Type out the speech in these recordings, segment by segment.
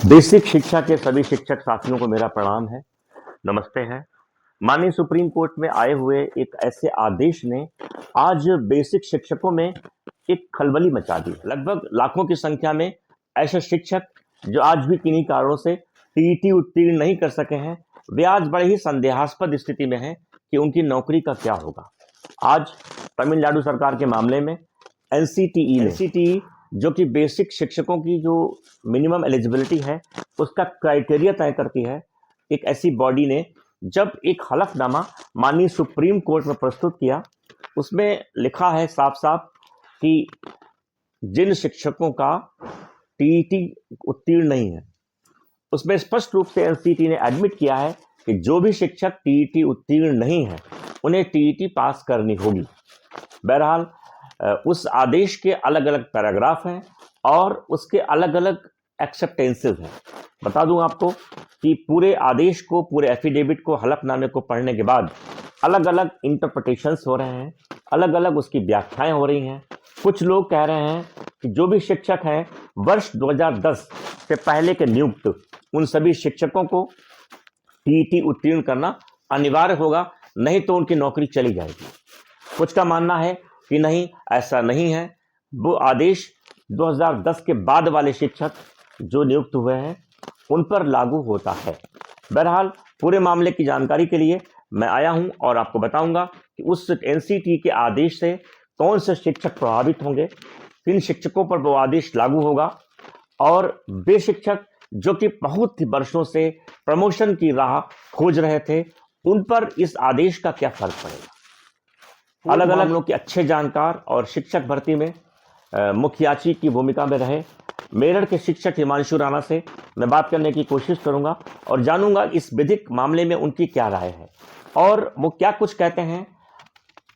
Basic शिक्षा के सभी शिक्षक साथियों को मेरा प्रणाम है, नमस्ते है। माननीय सुप्रीम कोर्ट में आए हुए एक ऐसे आदेश ने आज बेसिक शिक्षकों में एक खलबली मचा दी। लगभग लाखों की संख्या में ऐसे शिक्षक जो आज भी किन्हीं कारणों से टीईटी उत्तीर्ण नहीं कर सके हैं, वे आज बड़े ही संदेहास्पद स्थिति में हैं कि उनकी नौकरी का क्या होगा। आज तमिलनाडु सरकार के मामले में एनसीटीई जो कि बेसिक शिक्षकों की जो मिनिमम एलिजिबिलिटी है उसका क्राइटेरिया तय करती है, एक ऐसी बॉडी ने जब एक हलफनामा माननीय सुप्रीम कोर्ट में प्रस्तुत किया, उसमें लिखा है साफ साफ कि जिन शिक्षकों का टीईटी उत्तीर्ण नहीं है, उसमें स्पष्ट रूप से एनसीटी ने एडमिट किया है कि जो भी शिक्षक टीईटी उत्तीर्ण नहीं है उन्हें टीईटी पास करनी होगी। बहरहाल उस आदेश के अलग अलग पैराग्राफ हैं और उसके अलग अलग एक्सेप्टेंसेस हैं। बता दूं आपको कि पूरे आदेश को, पूरे एफिडेविट को, हलफनामे को पढ़ने के बाद अलग अलग इंटरप्रिटेशंस हो रहे हैं, अलग अलग उसकी व्याख्याएं हो रही हैं। कुछ लोग कह रहे हैं कि जो भी शिक्षक हैं वर्ष 2010 से पहले के नियुक्त, उन सभी शिक्षकों को टीईटी उत्तीर्ण करना अनिवार्य होगा, नहीं तो उनकी नौकरी चली जाएगी। कुछ का मानना है कि नहीं, ऐसा नहीं है, वो आदेश 2010 के बाद वाले शिक्षक जो नियुक्त हुए हैं उन पर लागू होता है। बहरहाल पूरे मामले की जानकारी के लिए मैं आया हूं और आपको बताऊंगा कि उस एनसीटी के आदेश से कौन से शिक्षक प्रभावित होंगे, किन शिक्षकों पर वो आदेश लागू होगा और वे शिक्षक जो कि बहुत ही वर्षों से प्रमोशन की राह खोज रहे थे, उन पर इस आदेश का क्या फर्क पड़ेगा। अलग अलग मामलों के अच्छे जानकार और शिक्षक भर्ती में मुखियाची की भूमिका में रहे मेरठ के शिक्षक हिमांशु राणा से मैं बात करने की कोशिश करूंगा और जानूंगा इस विधिक मामले में उनकी क्या राय है और वो क्या कुछ कहते हैं,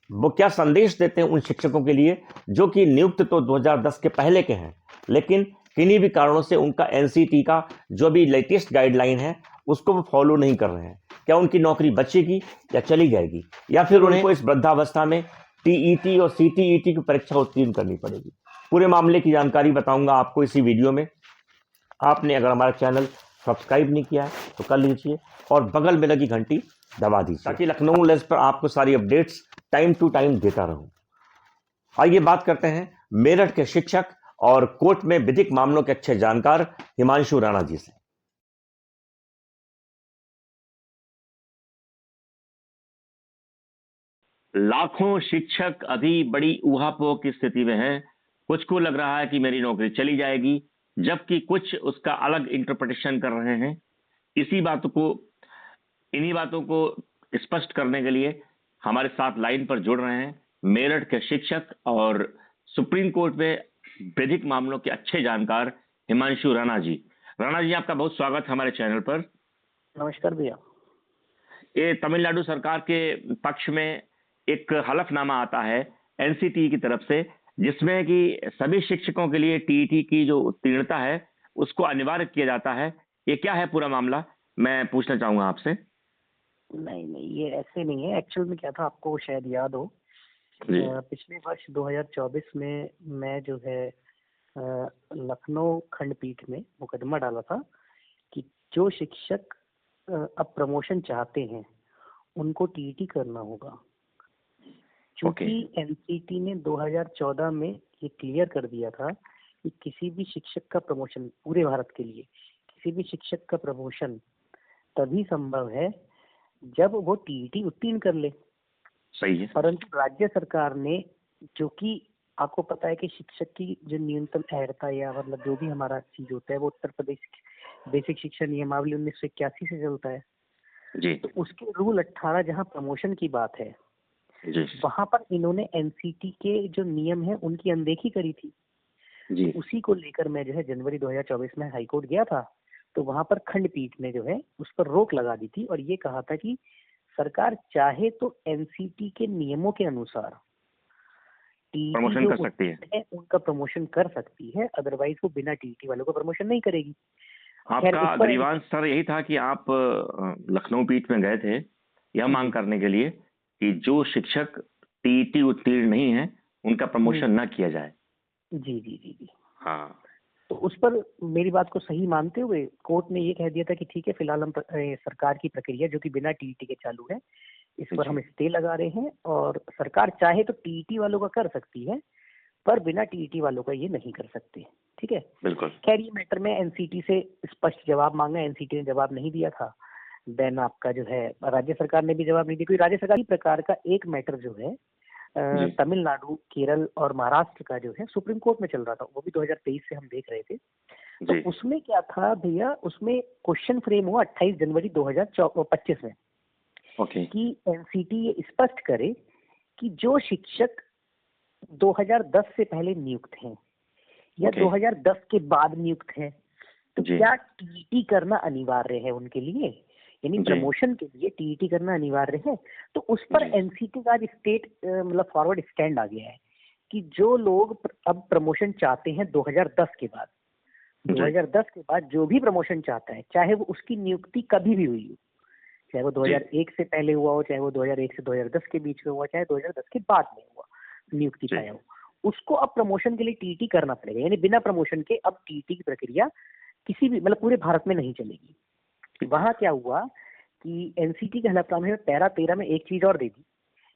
वो क्या संदेश देते हैं उन शिक्षकों के लिए जो कि नियुक्त तो 2010 के पहले के हैं, लेकिन किन्हीं भी कारणों से उनका एनसीटी का जो भी लेटेस्ट गाइडलाइन है उसको वो फॉलो नहीं कर रहे हैं। क्या उनकी नौकरी बचेगी या चली जाएगी, या फिर उनको इस वृद्धावस्था में टीईटी और सीटीईटी की परीक्षा उत्तीर्ण करनी पड़ेगी। पूरे मामले की जानकारी बताऊंगा आपको इसी वीडियो में। आपने अगर हमारा चैनल सब्सक्राइब नहीं किया है तो कर लीजिए और बगल में लगी घंटी दबा दीजिए ताकि लखनऊ लेंस पर आपको सारी अपडेट्स टाइम टू टाइम देता रहूं। आइए बात करते हैं मेरठ के शिक्षक और कोर्ट में विधिक मामलों के अच्छे जानकार हिमांशु राणा जी से। लाखों शिक्षक अभी बड़ी ऊहापोह की स्थिति में हैं। कुछ को लग रहा है कि मेरी नौकरी चली जाएगी, जबकि कुछ उसका अलग इंटरप्रिटेशन कर रहे हैं। इन्हीं बातों को स्पष्ट करने के लिए हमारे साथ लाइन पर जुड़ रहे हैं मेरठ के शिक्षक और सुप्रीम कोर्ट में विधिक मामलों के अच्छे जानकार हिमांशु राणा जी। राणा जी, आपका बहुत स्वागत हमारे चैनल पर। नमस्कार भैया। ये तमिलनाडु सरकार के पक्ष में एक हलफनामा आता है एनसीटी की तरफ से, जिसमें कि सभी शिक्षकों के लिए टीईटी की जो उत्तीर्णता है उसको अनिवार्य किया जाता है। ये क्या है पूरा मामला, मैं पूछना चाहूंगा आपसे। नहीं, ये ऐसे नहीं है। एक्चुअल में क्या था, आपको शायद याद हो, पिछले वर्ष 2024 में मैं जो है लखनऊ खंडपीठ में मुकदमा डाला था कि जो शिक्षक अब प्रमोशन चाहते हैं उनको टीईटी करना होगा, क्योंकि एनसीटी ने 2014 में ये क्लियर कर दिया था कि किसी भी शिक्षक का प्रमोशन, पूरे भारत के लिए किसी भी शिक्षक का प्रमोशन तभी संभव है जब वो टीईटी उत्तीर्ण कर ले। सही है। परंतु राज्य सरकार ने, जो कि आपको पता है कि शिक्षक की जो न्यूनतम अहर्ता या मतलब जो भी हमारा चीज होता है वो उत्तर प्रदेश बेसिक शिक्षा नियमावली 1981 से चलता है जी। तो उसके रूल 18 जहाँ प्रमोशन की बात है जी। वहां पर इन्होंने एनसीटी के जो नियम है उनकी अनदेखी करी थी जी। तो उसी को लेकर मैं जो है जनवरी 2024 में हाईकोर्ट गया था, तो वहां पर खंडपीठ ने जो है उस पर रोक लगा दी थी और ये कहा था कि सरकार चाहे तो एनसीटी के नियमों के अनुसार प्रमोशन कर सकती है, उनका प्रमोशन कर सकती है, अदरवाइज वो बिना टीईटी वालों का प्रमोशन नहीं करेगी। आपका ग्रीवांस सर यही था कि आप लखनऊ पीठ में गए थे यह मांग करने के लिए कि जो शिक्षक टीईटी उत्तीर्ण नहीं है उनका प्रमोशन ना किया जाए। जी। हाँ, तो उस पर मेरी बात को सही मानते हुए कोर्ट ने ये कह दिया था कि ठीक है, फिलहाल हम सरकार की प्रक्रिया जो कि बिना टीईटी के चालू है, इस पर हम जी स्टे लगा रहे हैं, और सरकार चाहे तो टीईटी वालों का कर सकती है, पर बिना टीईटी वालों का ये नहीं कर सकते। ठीक है। बिल्कुल। खैर, ये मैटर में एनसीटी से स्पष्ट जवाब मांगा, एनसीटी ने जवाब नहीं दिया था। देन आपका जो है राज्य सरकार ने भी जवाब नहीं दिया, क्योंकि राज्य सरकार इसी प्रकार का एक मैटर जो है जी तमिलनाडु, केरल और महाराष्ट्र का जो है सुप्रीम कोर्ट में चल रहा था, वो भी 2023 से हम देख रहे थे। तो जी उसमें क्या था भैया, उसमें क्वेश्चन फ्रेम हुआ 28 जनवरी 2025 में ओके कि एनसीटी ये स्पष्ट करे कि जो शिक्षक 2010 से पहले नियुक्त हैं या ओके 2010 के बाद नियुक्त हैं, तो जी क्या टीईटी करना अनिवार्य है उनके लिए, यानी जी प्रमोशन के लिए टीईटी करना अनिवार्य है। तो उस पर जी एनसीटी का आज स्टेट मतलब फॉरवर्ड स्टैंड आ गया है कि जो लोग अब प्रमोशन चाहते हैं 2010 के बाद, जी 2010 के बाद जो भी प्रमोशन चाहता है, चाहे वो उसकी नियुक्ति कभी भी हुई हो, चाहे वो 2001 से पहले हुआ हो, चाहे वो 2001 से 2010 के बीच में हुआ, चाहे 2010 के बाद में हुआ, नियुक्ति जी पाया हो, उसको अब प्रमोशन के लिए टीईटी करना पड़ेगा। यानी बिना प्रमोशन के अब टीईटी की प्रक्रिया किसी भी मतलब पूरे भारत में नहीं चलेगी। वहां क्या हुआ कि एनसीटी के हलफनामे में पैरा 13 में एक चीज और दे दी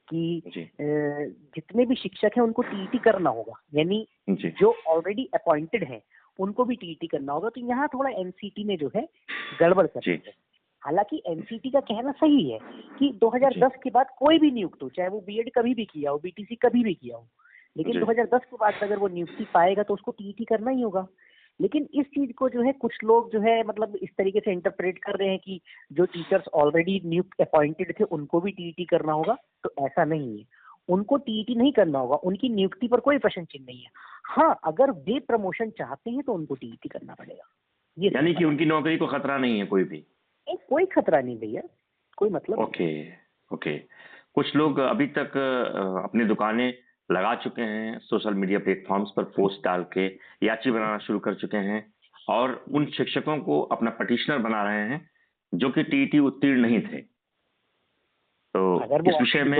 कि जी जितने भी शिक्षक हैं उनको टीईटी करना होगा, यानी जी जो ऑलरेडी अपॉइंटेड हैं उनको भी टीईटी करना होगा। तो यहाँ थोड़ा एनसीटी ने जो है गड़बड़ कर दी जी है। हालांकि एनसीटी का कहना सही है कि 2010 के बाद कोई भी नियुक्त हो, चाहे वो बीएड कभी भी किया हो, बीटीसी कभी भी किया हो, लेकिन जी 2010 के बाद अगर वो नियुक्ति पाएगा तो उसको टीईटी करना ही होगा। लेकिन इस चीज को जो है कुछ लोग जो है मतलब इस तरीके से इंटरप्रेट कर रहे हैं कि जो टीचर्स ऑलरेडी नियुक्त अपॉइंटेड थे उनको भी टीईटी करना होगा। तो ऐसा नहीं है, उनको टीईटी नहीं करना होगा, उनकी नियुक्ति पर कोई प्रश्न चिन्ह नहीं है। हाँ, अगर वे प्रमोशन चाहते हैं तो उनको टीईटी करना पड़ेगा। ये यानी कि उनकी नौकरी को खतरा नहीं है कोई भी। कोई खतरा नहीं भैया, कोई मतलब नहीं। Okay okay. कुछ लोग अभी तक अपनी दुकानें लगा चुके हैं, सोशल मीडिया प्लेटफॉर्म्स पर पोस्ट डाल के याची बनाना शुरू कर चुके हैं और उन शिक्षकों को अपना पटिशनर बना रहे हैं जो कि टीईटी उत्तीर्ण नहीं थे। तो अगर वो इस विषय में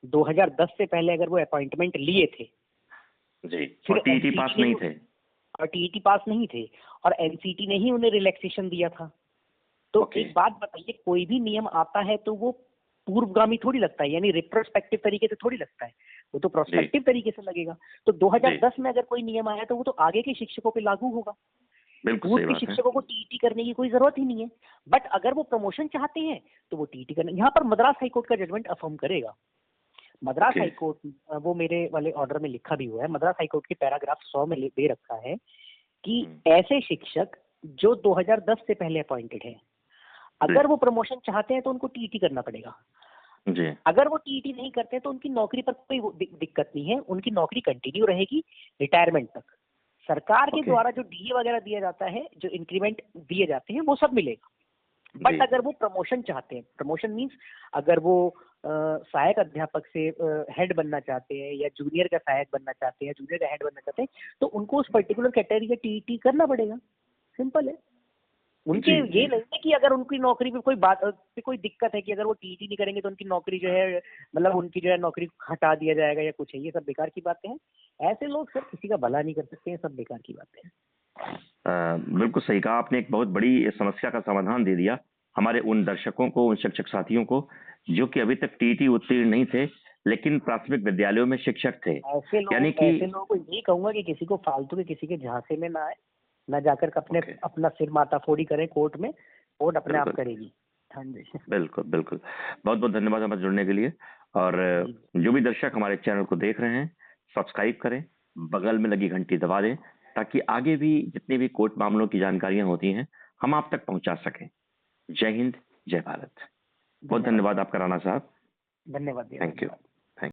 2010 से पहले अगर वो अपॉइंटमेंट लिए थे जी फिर और टीईटी पास एनसीटी नहीं ने थे। और टीईटी पास नहीं थे और एनसीटी ने ही उन्हें रिलैक्सेशन दिया था, तो ओके एक बात बताइए, कोई भी नियम आता है तो वो पूर्वगामी थोड़ी लगता है, यानी रिट्रोस्पेक्टिव तरीके से थोड़ी लगता है, वो तो प्रोस्पेक्टिव तरीके से लगेगा। तो 2010 में अगर कोई नियम आया तो वो तो आगे के शिक्षकों पे लागू होगा, बिल्कुल पूर्व सही के बात है। शिक्षकों को टीईटी करने की कोई जरूरत ही नहीं है। बट अगर वो प्रमोशन चाहते हैं तो वो टीईटी करना, यहाँ पर मद्रास हाईकोर्ट का जजमेंट अफर्म करेगा। मद्रास ओके हाईकोर्ट वो मेरे वाले ऑर्डर में लिखा भी हुआ है, मद्रास हाईकोर्ट के पैराग्राफ 100 में दे रखा है कि ऐसे शिक्षक जो 2010 से पहले अपॉइंटेड हैं, अगर वो प्रमोशन चाहते हैं तो उनको टीईटी करना पड़ेगा। जी अगर वो टीईटी नहीं करते तो उनकी नौकरी पर कोई दिक्कत नहीं है, उनकी नौकरी कंटिन्यू रहेगी रिटायरमेंट तक। सरकार के ओके द्वारा जो डीए वगैरह दिया जाता है, जो इंक्रीमेंट दिए जाते हैं, वो सब मिलेगा। बट जी अगर वो प्रमोशन चाहते हैं, प्रमोशन मीन्स अगर वो सहायक अध्यापक से हेड बनना चाहते हैं या जूनियर का सहायक बनना चाहते हैं, जूनियर का हेड बनना चाहते हैं, तो उनको उस पर्टिकुलर कैटेगरी का टीईटी करना पड़ेगा। सिंपल है। उनके जी ये जी नहीं है कि अगर उनकी नौकरी पे कोई बात पे कोई दिक्कत है कि अगर वो टीईटी नहीं करेंगे तो उनकी नौकरी जो है मतलब उनकी जो है नौकरी हटा दिया जाएगा या कुछ है, ये सब बेकार की बातें हैं। ऐसे लोग सर किसी का भला नहीं कर सकते हैं, सब बेकार की बातें हैं। बिल्कुल सही कहा आपने। एक बहुत बड़ी समस्या का समाधान दे दिया हमारे उन दर्शकों को, उन शिक्षक साथियों को जो कि अभी तक टीईटी उत्तीर्ण नहीं थे लेकिन प्राथमिक विद्यालयों में शिक्षक थे। यानी कि ऐसे लोगों को यही कहूंगा कि किसी को फालतू के किसी के झांसे में ना आए, ना जाकर के अपना सिर माताफोड़ी करें कोर्ट में, कोर्ट अपने आप करेगी। हाँ जी बिल्कुल बिल्कुल। बहुत बहुत धन्यवाद हमारे जुड़ने के लिए। और जो भी दर्शक हमारे चैनल को देख रहे हैं, सब्सक्राइब करें, बगल में लगी घंटी दबा दें ताकि आगे भी जितनी भी कोर्ट मामलों की जानकारियां होती हैं हम आप तक पहुंचा सकें। जय हिंद, जय भारत। बहुत धन्यवाद आपका राणा साहब। धन्यवाद। Thank you.